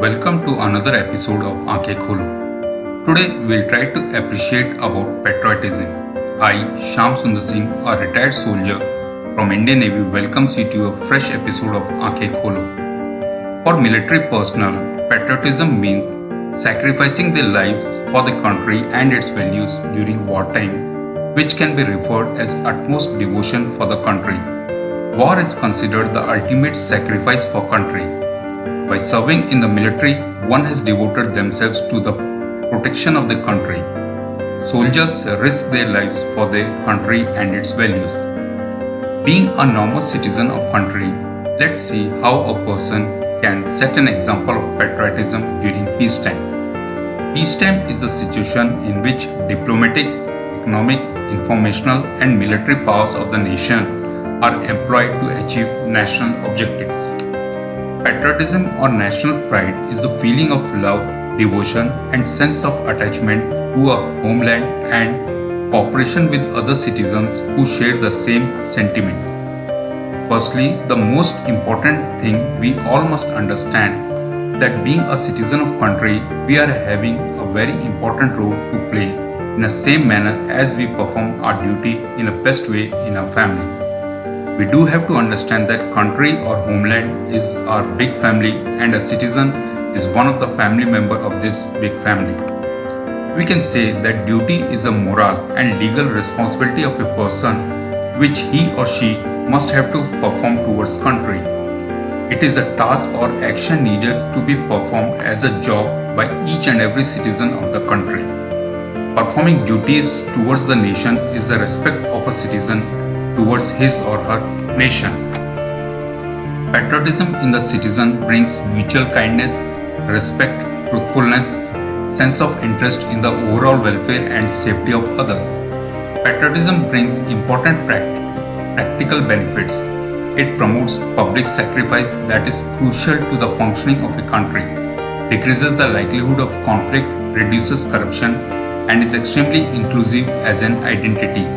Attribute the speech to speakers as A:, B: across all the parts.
A: Welcome to another episode of Aankhein Kholo. Today we'll try to appreciate about patriotism. I, Shyam Sundar Singh, a retired soldier from Indian Navy, welcomes you to a fresh episode of Aankhein Kholo. For military personnel, patriotism means sacrificing their lives for the country and its values during wartime, which can be referred as utmost devotion for the country. War is considered the ultimate sacrifice for country. By serving in the military, one has devoted themselves to the protection of the country. Soldiers risk their lives for their country and its values. Being a normal citizen of country, let's see how a person can set an example of patriotism during peacetime. Peacetime is a situation in which diplomatic, economic, informational and military powers of the nation are employed to achieve national objectives. Patriotism or national pride is a feeling of love, devotion and sense of attachment to a homeland and cooperation with other citizens who share the same sentiment. Firstly, the most important thing we all must understand that being a citizen of country, we are having a very important role to play in the same manner as we perform our duty in the best way in our family. We do have to understand that country or homeland is our big family and a citizen is one of the family member of this big family. We can say that duty is a moral and legal responsibility of a person which he or she must have to perform towards country. It is a task or action needed to be performed as a job by each and every citizen of the country. Performing duties towards the nation is the respect of a citizen towards his or her nation. Patriotism in the citizen brings mutual kindness, respect, truthfulness, sense of interest in the overall welfare and safety of others. Patriotism brings important practical benefits. It promotes public sacrifice that is crucial to the functioning of a country, decreases the likelihood of conflict, reduces corruption, and is extremely inclusive as an identity.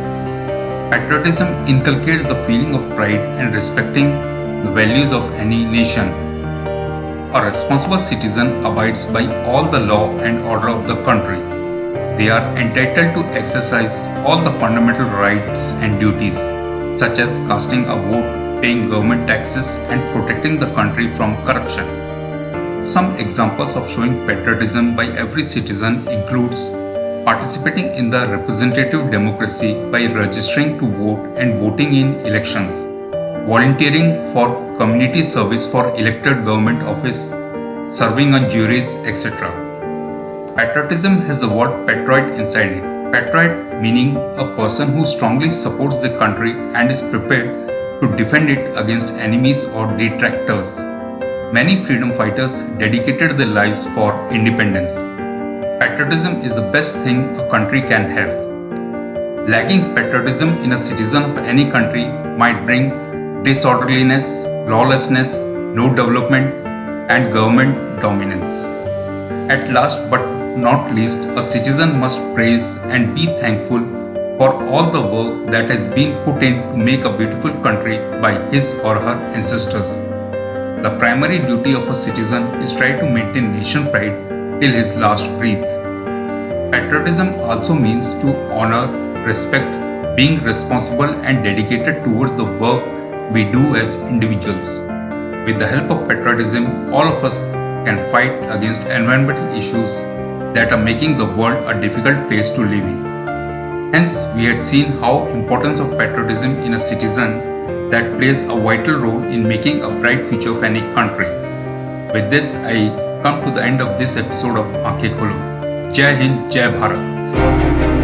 A: Patriotism inculcates the feeling of pride and respecting the values of any nation. A responsible citizen abides by all the law and order of the country. They are entitled to exercise all the fundamental rights and duties, such as casting a vote, paying government taxes, and protecting the country from corruption. Some examples of showing patriotism by every citizen includes participating in the representative democracy by registering to vote and voting in elections, volunteering for community service for elected government office, serving on juries, etc. Patriotism has the word patriot inside it. Patriot meaning a person who strongly supports the country and is prepared to defend it against enemies or detractors. Many freedom fighters dedicated their lives for independence. Patriotism is the best thing a country can have. Lacking patriotism in a citizen of any country might bring disorderliness, lawlessness, no development, and government dominance. At last but not least, a citizen must praise and be thankful for all the work that has been put in to make a beautiful country by his or her ancestors. The primary duty of a citizen is try to maintain nation pride till his last breath. Patriotism also means to honor, respect, being responsible and dedicated towards the work we do as individuals. With the help of patriotism, all of us can fight against environmental issues that are making the world a difficult place to live in. Hence, we had seen how importance of patriotism in a citizen that plays a vital role in making a bright future of any country. With this, I come to the end of this episode of Aankhein Kholo. Jai Hind, Jai Bharat.